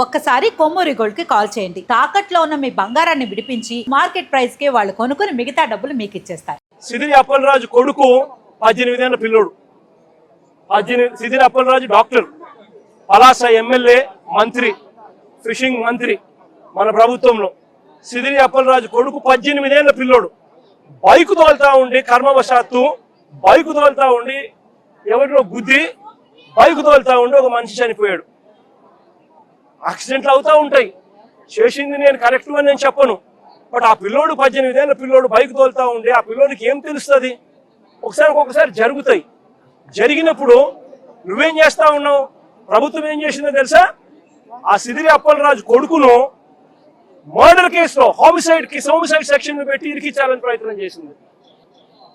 ఒక్కసారి కొమ్మూరి గోల్డ్ కి కాల్ చేయండి. తాకట్లో ఉన్న మీ బంగారాన్ని విడిపించి మార్కెట్ ప్రైస్ కి వాళ్ళు కొనుక్కుని మిగతా డబ్బులు మీకు ఇచ్చేస్తారు. సిదిరి అప్పలరాజు కొడుకు 18 ఏళ్ల పిల్లోడు. సిదిరి అప్పలరాజు డాక్టర్, పలాస ఎమ్మెల్యే, మంత్రి, ఫిషింగ్ మంత్రి మన ప్రభుత్వంలో. సిదిరి అప్పలరాజు కొడుకు 18 ఏళ్ల పిల్లోడు. బైకు తోలుతా ఉండి కర్మవశాత్తు బైకు తోలుతా ఉండి ఎవరిలో గుద్ది బైకు తోలుతా ఉండి ఒక మనిషి చనిపోయాడు. యాక్సిడెంట్లు అవుతా ఉంటాయి. చేసింది నేను కరెక్ట్ అని నేను చెప్పను. బట్ ఆ పిల్లోడు 18 ఏళ్ల పిల్లోడు బైక్ తోలుతా ఉండి ఆ పిల్లోడికి ఏం తెలుస్తుంది? ఒక్కొక్కసారి జరుగుతాయి. జరిగినప్పుడు నువ్వేం చేస్తా ఉన్నావు? ప్రభుత్వం ఏం చేసిందో తెలుసా? ఆ సిదిరి అప్పలరాజు కొడుకును మర్డర్ కేసులో హోమిసైడ్ సెక్షన్ పెట్టి ఇరికించాలని ప్రయత్నం చేసింది.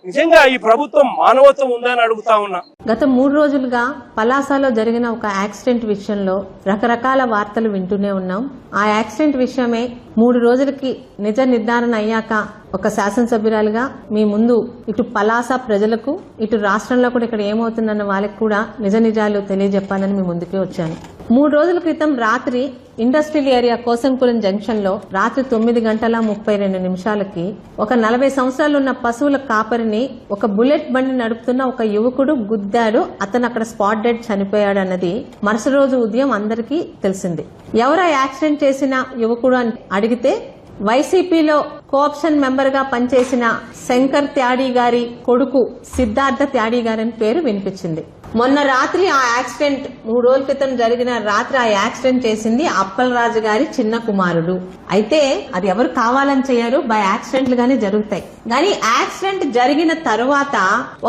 నిజంగా ఈ ప్రభుత్వం మానవత్వం ఉందని అడుగుతా ఉన్నా. గత 3 రోజులుగా పలాసలో జరిగిన ఒక యాక్సిడెంట్ విషయంలో రకరకాల వార్తలు వింటూనే ఉన్నాం. ఆ యాక్సిడెంట్ విషయమే 3 రోజులకి నిజ నిర్ధారణ అయ్యాక ఒక శాసనసభ్యురాలుగా మీ ముందు ఇటు పలాస ప్రజలకు ఇటు రాష్ట్రంలో కూడా ఇక్కడ ఏమవుతుందన్న వాళ్ళకి కూడా నిజ నిజాలు తెలియజెప్పాలని మీ ముందుకే వచ్చాను. 3 రోజుల క్రితం రాత్రి ఇండస్ట్రియల్ ఏరియా కోసంపురం జంక్షన్ లో రాత్రి 9:32 ఒక 40 సంవత్సరాలు ఉన్న పశువుల కాపరిని ఒక బుల్లెట్ బండి నడుపుతున్న ఒక యువకుడు గుద్దాడు. అతను అక్కడ స్పాట్ డెడ్ చనిపోయాడు అన్నది మరుసటి రోజు ఉదయం అందరికీ తెలిసింది. ఎవరా యాక్సిడెంట్ చేసిన యువకుడు అని అడిగితే వైసీపీలో కోఆప్షన్ మెంబర్ గా పనిచేసిన శంకర్ త్యాడి గారి కొడుకు సిద్ధార్థ త్యాడి గారి పేరు వినిపించింది. మొన్న రాత్రి ఆ యాక్సిడెంట్ 3 రోజుల క్రితం జరిగిన రాత్రి ఆ యాక్సిడెంట్ చేసింది అప్పలరాజు గారి చిన్న కుమారుడు. అయితే అది ఎవరు కావాలని చేయరు, బై యాక్సిడెంట్లు గానీ జరుగుతాయి. కానీ యాక్సిడెంట్ జరిగిన తరువాత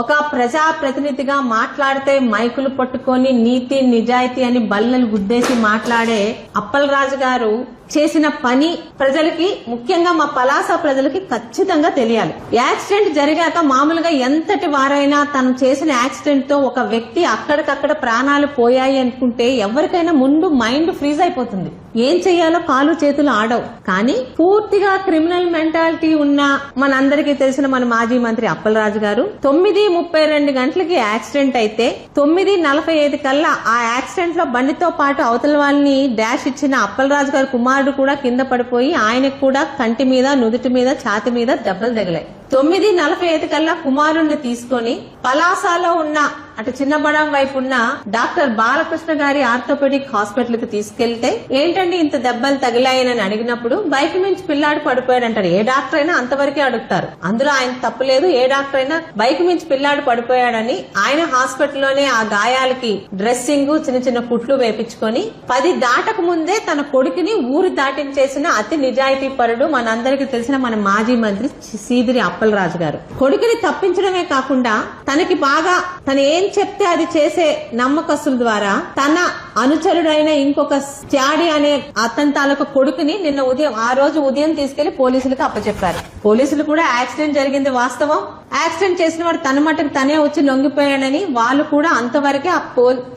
ఒక ప్రజా ప్రతినిధిగా మాట్లాడితే మైకులు పట్టుకొని నీతి నిజాయితీ అని బల్లలు గుద్దేసి మాట్లాడే అప్పలరాజు గారు చేసిన పని ప్రజలకి, ముఖ్యంగా మా పలాస ప్రజలకి ఖచ్చితంగా తెలియాలి. యాక్సిడెంట్ జరిగాక మామూలుగా ఎంతటి వారైనా తను చేసిన యాక్సిడెంట్ తో ఒక వ్యక్తి అక్కడికక్కడ ప్రాణాలు పోయాయి అనుకుంటే ఎవరికైనా ముందు మైండ్ ఫ్రీజ్ అయిపోతుంది. ఏం చెయ్యాలో కాలు చేతులు ఆడవు. కానీ పూర్తిగా క్రిమినల్ మెంటాలిటీ ఉన్న మనందరికీ తెలిసిన మన మాజీ మంత్రి అప్పలరాజు గారు 9:32 గంటలకి యాక్సిడెంట్ అయితే 9:45 కల్లా ఆ యాక్సిడెంట్ లో బండితో పాటు అవతల వాళ్ళని డాష్ ఇచ్చిన అప్పలరాజు గారు కుమారుడు కూడా కింద పడిపోయి ఆయనకు కూడా కంటి మీద, నుదుటి మీద, ఛాతి మీద దెబ్బలు తగిలాయి. 9:45 కల్లా కుమారుణ్ణి తీసుకొని పలాసలో ఉన్న అటు చిన్నబడం వైపు ఉన్న డాక్టర్ బాలకృష్ణ గారి ఆర్థోపెడిక్ హాస్పిటల్ కి తీసుకెళ్తే ఏంటండి ఇంత దెబ్బలు తగిలాయని అడిగినప్పుడు బైక్ నుంచి పిల్లాడు పడిపోయాడు అంటారు. ఏ డాక్టర్ అయినా అంతవరకే అడుగుతారు. అందులో ఆయన తప్పులేదు. ఏ డాక్టర్ అయినా బైక్ నుంచి పిల్లాడు పడిపోయాడని ఆయన హాస్పిటల్లోనే ఆ గాయాలకి డ్రెస్సింగ్, చిన్న చిన్న కుట్లు వేపించుకొని 10 దాటక ముందే తన కొడుకుని ఊరు దాటించేసిన అతి నిజాయితీ పరుడు మనందరికీ తెలిసిన మన మాజీ మంత్రి సిదిరి అప్పలరాజు గారు. కొడుకుని తప్పించడమే కాకుండా తనకి బాగా తన ఏం చెప్తే అది చేసే నమ్మకస్తుల ద్వారా తన అనుచరుడైన ఇంకొక త్యాడి అనే అతని తాలూకు కొడుకుని నిన్న ఉదయం, ఆ రోజు ఉదయం తీసుకెళ్లి పోలీసులకు అప్పచెప్పారు. పోలీసులు కూడా యాక్సిడెంట్ జరిగింది వాస్తవం, యాక్సిడెంట్ చేసిన వాడు తన మట్టుకు తనే వచ్చి లొంగిపోయాడని వాళ్ళు కూడా అంతవరకే ఆ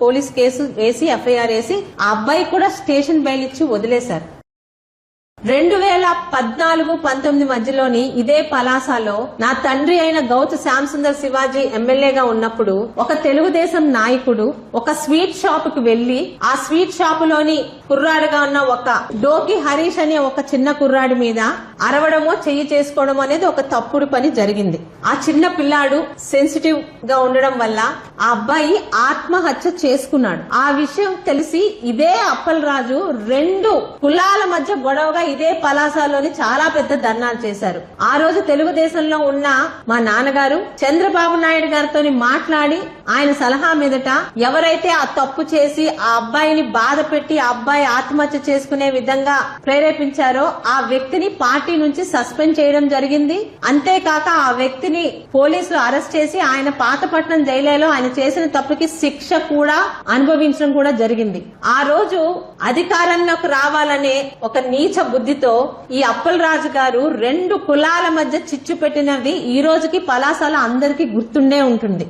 పోలీస్ కేసు వేసి ఎఫ్ఐఆర్ వేసి ఆ అబ్బాయి కూడా స్టేషన్ బెయిల్ ఇచ్చి వదిలేశారు. 2014-19 మధ్యలోని ఇదే పలాసలో నా తండ్రి అయిన గౌతు శ్యామ్ సుందర్ శివాజీ ఎమ్మెల్యేగా ఉన్నప్పుడు ఒక తెలుగుదేశం నాయకుడు ఒక స్వీట్ షాప్ కు వెళ్లి ఆ స్వీట్ షాప్ లోని కుర్రాడుగా ఉన్న ఒక డోకి హరీష్ అనే ఒక చిన్న కుర్రాడి మీద అరవడమో చెయ్యి చేసుకోవడం అనేది ఒక తప్పుడు పని జరిగింది. ఆ చిన్న పిల్లాడు సెన్సిటివ్ గా ఉండడం వల్ల ఆ అబ్బాయి ఆత్మహత్య చేసుకున్నాడు. ఆ విషయం తెలిసి ఇదే అప్పలరాజు 2 కులాల మధ్య గొడవగా ఇదే పలాసలోని చాలా పెద్ద ధర్నాలు చేశారు. ఆ రోజు తెలుగుదేశంలో ఉన్న మా నాన్నగారు చంద్రబాబు నాయుడు గారితో మాట్లాడి ఆయన సలహా మీదట ఎవరైతే ఆ తప్పు చేసి ఆ అబ్బాయిని బాధ పెట్టి ఆ అబ్బాయి ఆత్మహత్య చేసుకునే విధంగా ప్రేరేపించారో ఆ వ్యక్తిని పార్టీ నుంచి సస్పెండ్ చేయడం జరిగింది. అంతేకాక ఆ వ్యక్తిని పోలీసులు అరెస్ట్ చేసి ఆయన పాతపట్నం జైలులో ఆయన చేసిన తప్పుకి శిక్ష కూడా అనుభవించడం కూడా జరిగింది. ఆ రోజు అధికారంలోకి రావాలనే ఒక నీచ బుద్ధితో ఈ అప్పలరాజు గారు 2 కులాల మధ్య చిచ్చు పెట్టినది ఈ రోజుకి పలాసలో అందరికీ గుర్తుండే ఉంటుంది.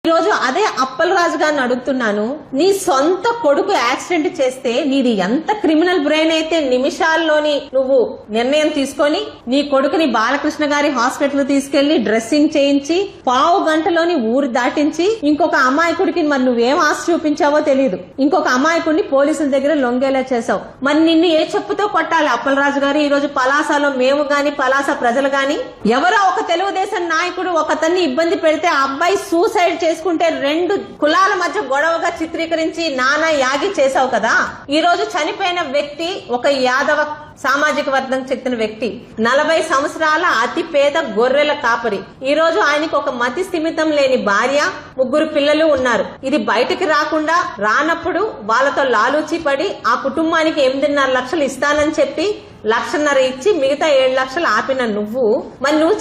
ఈ రోజు అదే అప్పలరాజు గారిని అడుగుతున్నాను, నీ సొంత కొడుకు యాక్సిడెంట్ చేస్తే నీది ఎంత క్రిమినల్ బ్రెయిన్ అయితే నిమిషాల్లోని నువ్వు నిర్ణయం తీసుకొని నీ కొడుకుని బాలకృష్ణ గారి హాస్పిటల్ తీసుకెళ్లి డ్రెస్సింగ్ చేయించి పావు గంటలోని ఊరు దాటించి ఇంకొక అమాయకుడికి మరి నువ్వేం ఆశ చూపించావో తెలియదు, ఇంకొక అమాయకుడిని పోలీసుల దగ్గర లొంగేలా చేశావు. మరి నిన్ను ఏ చెప్పుతో కొట్టాలి అప్పలరాజు గారు? ఈ రోజు పలాసలో మేము గాని పలాస ప్రజలు గాని ఎవరో ఒక తెలుగుదేశం నాయకుడు ఒకతన్ని ఇబ్బంది పెడితే ఆ అబ్బాయి సూసైడ్ చేసుకుంటే 2 కులాల మధ్య గొడవగా చిత్రీకరించి నానా యాగి చేశావు కదా. ఈ రోజు చనిపోయిన వ్యక్తి ఒక యాదవ సామాజిక వర్గం చెందిన వ్యక్తి, 40 సంవత్సరాల అతి పేద గొర్రెల కాపరి. ఈ రోజు ఆయనకి ఒక మతి స్థిమితం లేని భార్య, 3 పిల్లలు ఉన్నారు. ఇది బయటికి రాకుండా రానప్పుడు వాళ్ళతో లాలూచి పడి ఆ కుటుంబానికి 8.5 లక్షలు ఇస్తానని చెప్పి 1.5 లక్షలు ఇచ్చి మిగతా 7 లక్షలు ఆపిన నువ్వు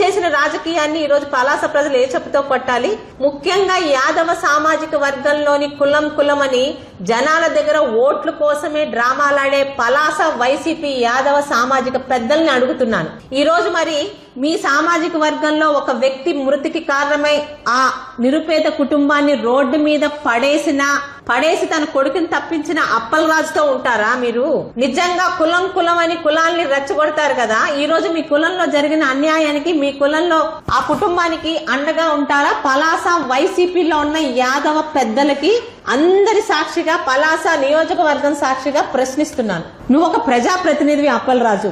చేసిన రాజకీయాన్ని ఈ రోజు పలాస ప్రజలు ఏ చెప్పుతో కొట్టాలి? ముఖ్యంగా యాదవ సామాజిక వర్గంలోని కులం అని జనాల దగ్గర ఓట్ల కోసమే డ్రామాలాడే పలాస వైసీపీ యాదవ సామాజిక పెద్దల్ని అడుగుతున్నాను. ఈ రోజు మరి మీ సామాజిక వర్గంలో ఒక వ్యక్తి మృతికి కారణమై ఆ నిరుపేద కుటుంబాన్ని రోడ్డు మీద పడేసి తన కొడుకుని తప్పించిన అప్పలరాజుతో ఉంటారా మీరు? నిజంగా కులం అని కులాన్ని రెచ్చగొడతారు కదా. ఈ రోజు మీ కులంలో జరిగిన అన్యాయానికి మీ కులంలో ఆ కుటుంబానికి అండగా ఉంటారా? పలాస వైసీపీలో ఉన్న యాదవ పెద్దలకి అందరి సాక్షిగా పలాస నియోజకవర్గం సాక్షిగా ప్రశ్నిస్తున్నాను. నువ్వు ఒక ప్రజాప్రతినిధివి అప్పలరాజు.